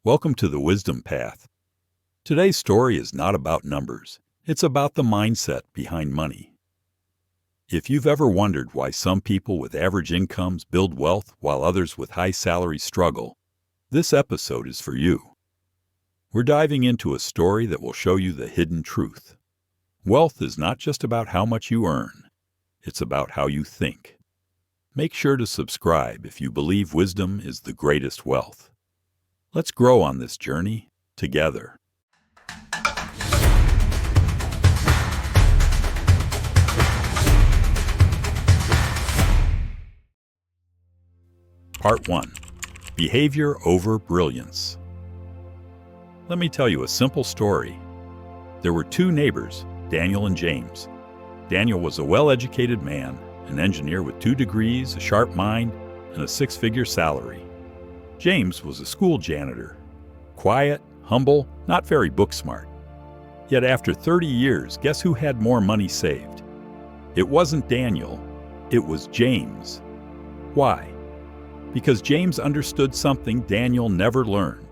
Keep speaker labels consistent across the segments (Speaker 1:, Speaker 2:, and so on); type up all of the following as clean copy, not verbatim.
Speaker 1: Welcome to the Wisdom Path. Today's story is not about numbers. It's about the mindset behind money. If you've ever wondered why some people with average incomes build wealth while others with high salaries struggle, this episode is for you. We're diving into a story that will show you the hidden truth. Wealth is not just about how much you earn. It's about how you think. Make sure to subscribe if you believe wisdom is the greatest wealth. Let's grow on this journey together. Part 1. Behavior over brilliance. Let me tell you a simple story. There were two neighbors, Daniel and James. Daniel was a well-educated man, an engineer with 2 degrees, a sharp mind, and a 6-figure salary. James was a school janitor, quiet, humble, not very book-smart. Yet after 30 years, guess who had more money saved? It wasn't Daniel, it was James. Why? Because James understood something Daniel never learned.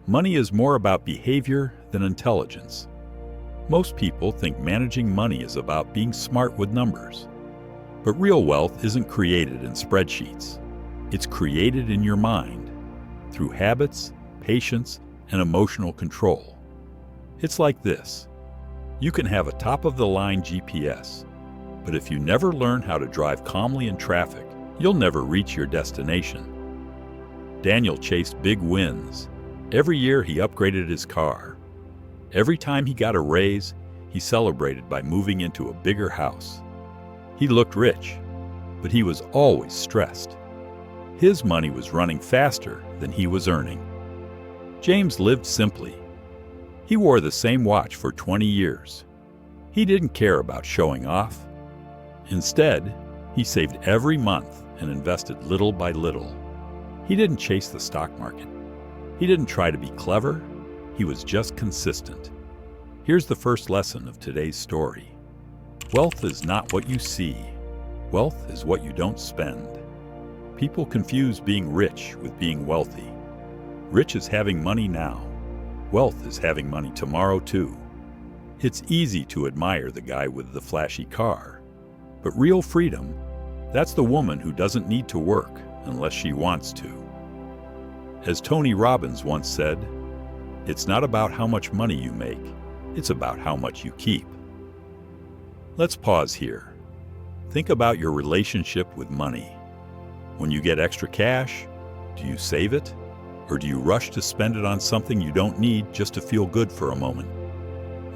Speaker 1: Money is more about behavior than intelligence. Most people think managing money is about being smart with numbers. But real wealth isn't created in spreadsheets. It's created in your mind, through habits, patience, and emotional control. It's like this. You can have a top-of-the-line GPS, but if you never learn how to drive calmly in traffic, you'll never reach your destination. Daniel chased big wins. Every year he upgraded his car. Every time he got a raise, he celebrated by moving into a bigger house. He looked rich, but he was always stressed. His money was running faster than he was earning. James lived simply. He wore the same watch for 20 years. He didn't care about showing off. Instead, he saved every month and invested little by little. He didn't chase the stock market. He didn't try to be clever. He was just consistent. Here's the first lesson of today's story. Wealth is not what you see. Wealth is what you don't spend. People confuse being rich with being wealthy. Rich is having money now. Wealth is having money tomorrow too. It's easy to admire the guy with the flashy car. But real freedom, that's the woman who doesn't need to work unless she wants to. As Tony Robbins once said, it's not about how much money you make, it's about how much you keep. Let's pause here. Think about your relationship with money. When you get extra cash, do you save it? Or do you rush to spend it on something you don't need just to feel good for a moment?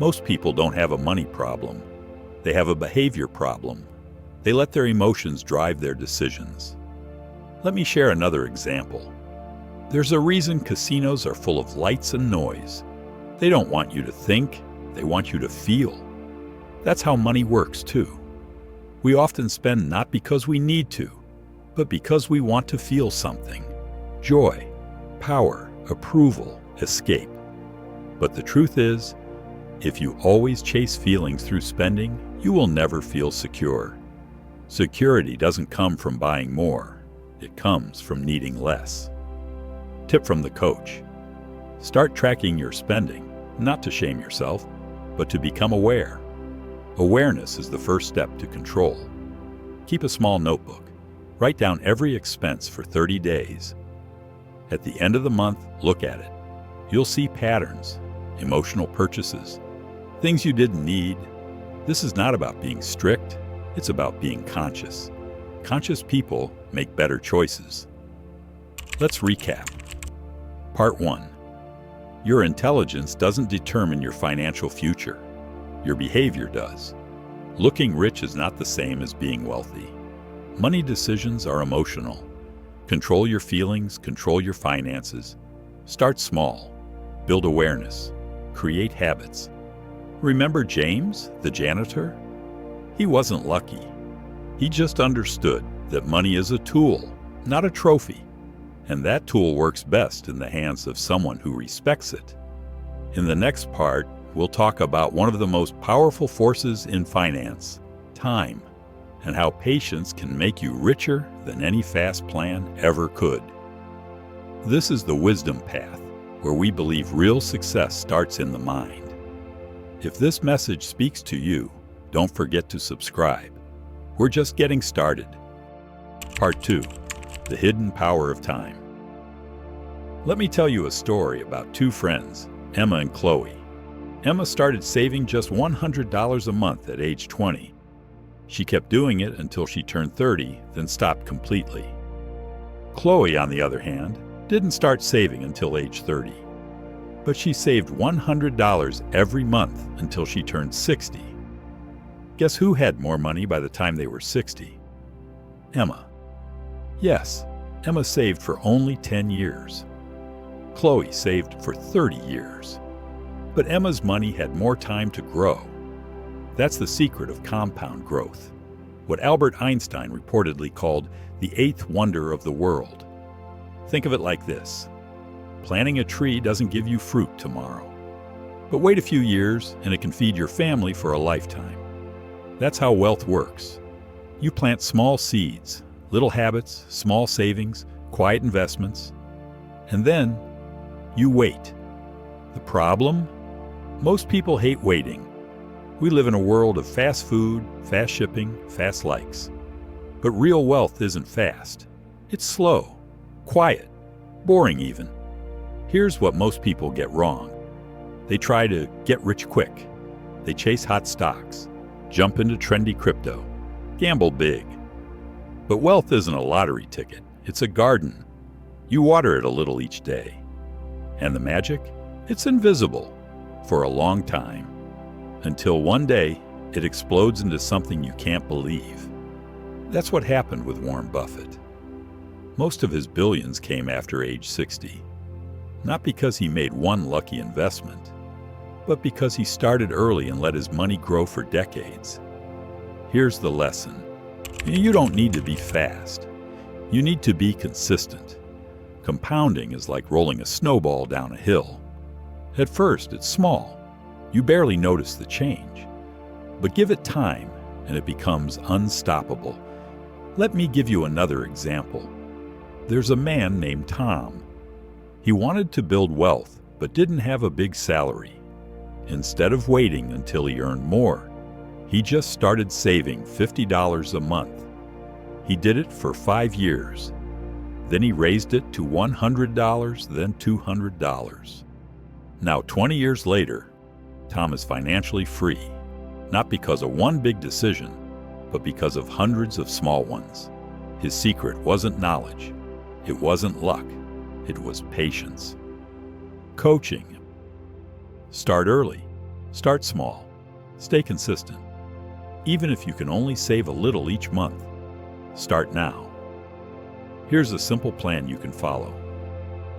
Speaker 1: Most people don't have a money problem. They have a behavior problem. They let their emotions drive their decisions. Let me share another example. There's a reason casinos are full of lights and noise. They don't want you to think, they want you to feel. That's how money works too. We often spend not because we need to, but because we want to feel something. Joy, power, approval, escape. But the truth is, if you always chase feelings through spending, you will never feel secure. Security doesn't come from buying more. It comes from needing less. Tip from the coach. Start tracking your spending, not to shame yourself, but to become aware. Awareness is the first step to control. Keep a small notebook. Write down every expense for 30 days. At the end of the month, look at it. You'll see patterns, emotional purchases, things you didn't need. This is not about being strict, it's about being conscious. Conscious people make better choices. Let's recap. Part 1. Your intelligence doesn't determine your financial future. Your behavior does. Looking rich is not the same as being wealthy. Money decisions are emotional. Control your feelings, control your finances. Start small. Build awareness. Create habits. Remember James, the janitor? He wasn't lucky. He just understood that money is a tool, not a trophy. And that tool works best in the hands of someone who respects it. In the next part, we'll talk about one of the most powerful forces in finance, time, and how patience can make you richer than any fast plan ever could. This is the Wisdom Path, where we believe real success starts in the mind. If this message speaks to you, don't forget to subscribe. We're just getting started. Part 2. The Hidden Power of Time. Let me tell you a story about two friends, Emma and Chloe. Emma started saving just $100 a month at age 20. She kept doing it until she turned 30, then stopped completely. Chloe, on the other hand, didn't start saving until age 30. But she saved $100 every month until she turned 60. Guess who had more money by the time they were 60? Emma. Yes, Emma saved for only 10 years. Chloe saved for 30 years. But Emma's money had more time to grow. That's the secret of compound growth, what Albert Einstein reportedly called the eighth wonder of the world. Think of it like this. Planting a tree doesn't give you fruit tomorrow. But wait a few years and it can feed your family for a lifetime. That's how wealth works. You plant small seeds, little habits, small savings, quiet investments, and then you wait. The problem? Most people hate waiting. We live in a world of fast food, fast shipping, fast likes. But real wealth isn't fast. It's slow, quiet, boring even. Here's what most people get wrong. They try to get rich quick. They chase hot stocks, jump into trendy crypto, gamble big. But wealth isn't a lottery ticket. It's a garden. You water it a little each day. And the magic? It's invisible for a long time. Until one day, it explodes into something you can't believe. That's what happened with Warren Buffett. Most of his billions came after age 60. Not because he made one lucky investment, but because he started early and let his money grow for decades. Here's the lesson. You don't need to be fast. You need to be consistent. Compounding is like rolling a snowball down a hill. At first, it's small. You barely notice the change. But give it time, and it becomes unstoppable. Let me give you another example. There's a man named Tom. He wanted to build wealth, but didn't have a big salary. Instead of waiting until he earned more, he just started saving $50 a month. He did it for 5 years. Then he raised it to $100, then $200. Now, 20 years later, Tom is financially free, not because of one big decision, but because of hundreds of small ones. His secret wasn't knowledge. It wasn't luck. It was patience. Coaching. Start early. Start small. Stay consistent. Even if you can only save a little each month, start now. Here's a simple plan you can follow.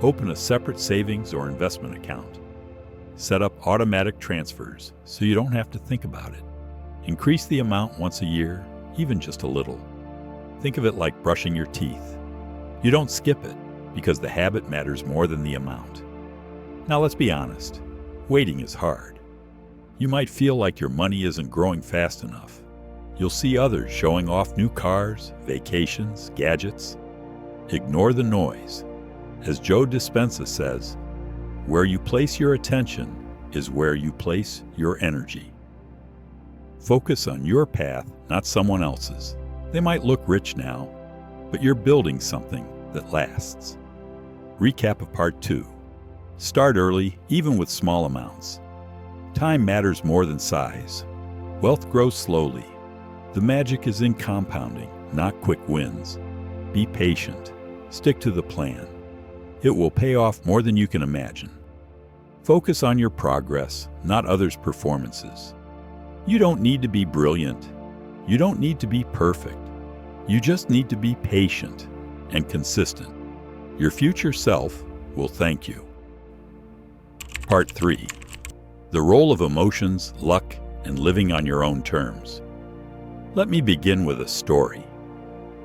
Speaker 1: Open a separate savings or investment account. Set up automatic transfers so you don't have to think about it. Increase the amount once a year, even just a little. Think of it like brushing your teeth. You don't skip it because the habit matters more than the amount. Now let's be honest, waiting is hard. You might feel like your money isn't growing fast enough. You'll see others showing off new cars, vacations, gadgets. Ignore the noise. As Joe Dispenza says, where you place your attention is where you place your energy. Focus on your path, not someone else's. They might look rich now, but you're building something that lasts. Recap of Part 2. Start early, even with small amounts. Time matters more than size. Wealth grows slowly. The magic is in compounding, not quick wins. Be patient. Stick to the plan. It will pay off more than you can imagine. Focus on your progress, not others' performances. You don't need to be brilliant. You don't need to be perfect. You just need to be patient and consistent. Your future self will thank you. Part 3. The role of emotions, luck, and living on your own terms. Let me begin with a story.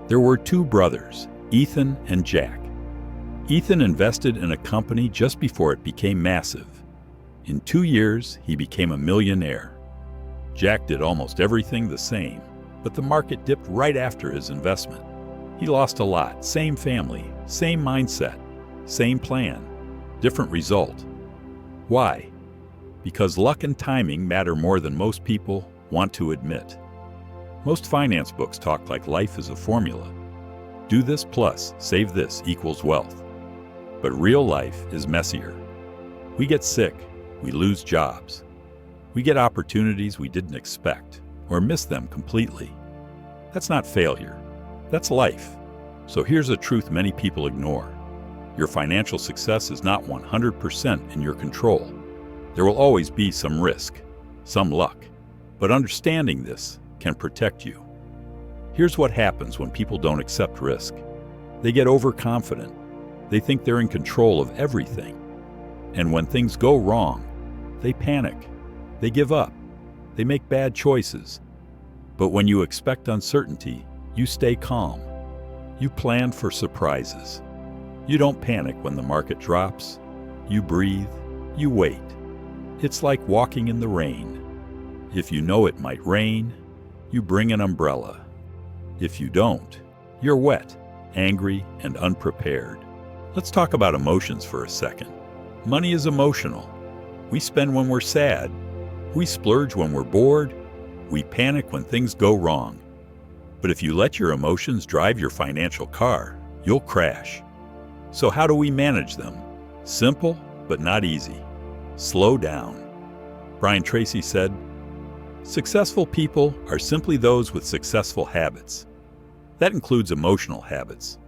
Speaker 1: There were two brothers, Ethan and Jack. Ethan invested in a company just before it became massive. In 2 years, he became a millionaire. Jack did almost everything the same, but the market dipped right after his investment. He lost a lot, same family, same mindset, same plan. different result. Why? Because luck and timing matter more than most people want to admit. Most finance books talk like life is a formula. Do this plus save this equals wealth. But real life is messier. We get sick, we lose jobs. We get opportunities we didn't expect, or miss them completely. That's not failure, that's life. So here's a truth many people ignore. Your financial success is not 100% in your control. There will always be some risk, some luck. But understanding this can protect you. Here's what happens when people don't accept risk. They get overconfident. They think they're in control of everything. And when things go wrong, they panic. They give up. They make bad choices. But when you expect uncertainty, you stay calm. You plan for surprises. You don't panic when the market drops. You breathe. You wait. It's like walking in the rain. If you know it might rain, you bring an umbrella. If you don't, you're wet, angry, and unprepared. Let's talk about emotions for a second. Money is emotional. We spend when we're sad. We splurge when we're bored. We panic when things go wrong. But if you let your emotions drive your financial car, you'll crash. So how do we manage them? Simple, but not easy. Slow down. Brian Tracy said, "Successful people are simply those with successful habits." That includes emotional habits.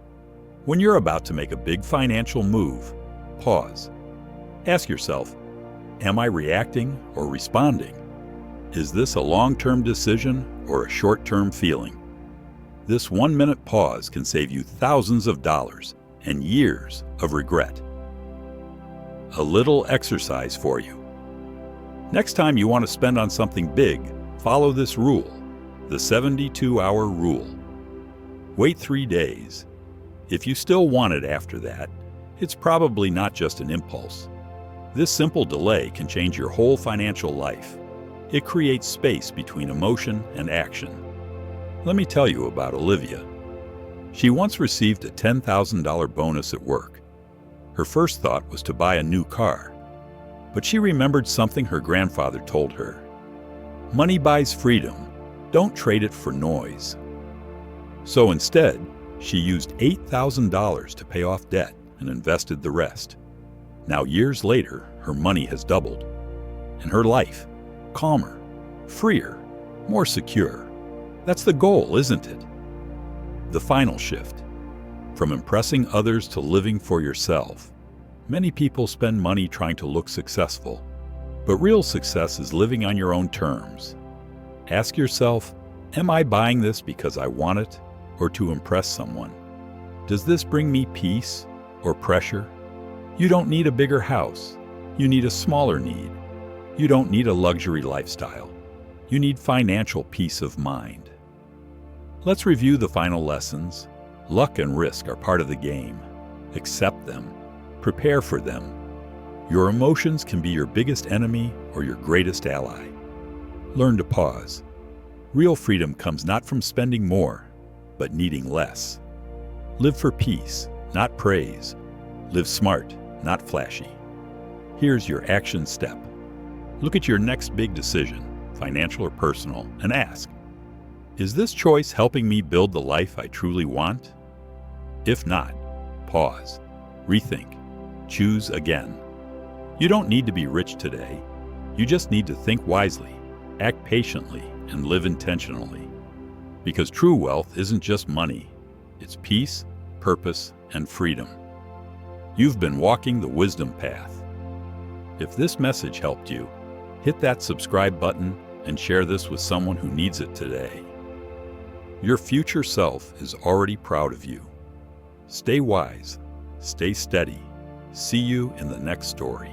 Speaker 1: When you're about to make a big financial move, pause. Ask yourself, am I reacting or responding? Is this a long-term decision or a short-term feeling? This 1-minute pause can save you thousands of dollars and years of regret. A little exercise for you. Next time you want to spend on something big, follow this rule, the 72-hour rule. Wait 3 days. If you still want it after that, it's probably not just an impulse. This simple delay can change your whole financial life. It creates space between emotion and action. Let me tell you about Olivia. She once received a $10,000 bonus at work. Her first thought was to buy a new car, but she remembered something her grandfather told her. Money buys freedom. Don't trade it for noise. So instead, she used $8,000 to pay off debt and invested the rest. Now, years later, her money has doubled. And her life, calmer, freer, more secure. That's the goal, isn't it? The final shift. From impressing others to living for yourself. Many people spend money trying to look successful, but real success is living on your own terms. Ask yourself, am I buying this because I want it or to impress someone? Does this bring me peace or pressure? You don't need a bigger house. You need a smaller need. You don't need a luxury lifestyle. You need financial peace of mind. Let's review the final lessons. Luck and risk are part of the game. Accept them. Prepare for them. Your emotions can be your biggest enemy or your greatest ally. Learn to pause. Real freedom comes not from spending more, but needing less. Live for peace, not praise. Live smart, not flashy. Here's your action step. Look at your next big decision, financial or personal, and ask, is this choice helping me build the life I truly want? If not, pause, rethink, choose again. You don't need to be rich today. You just need to think wisely, act patiently, and live intentionally. Because true wealth isn't just money. It's peace, purpose, and freedom. You've been walking the wisdom path. If this message helped you, hit that subscribe button and share this with someone who needs it today. Your future self is already proud of you. Stay wise, stay steady. See you in the next story.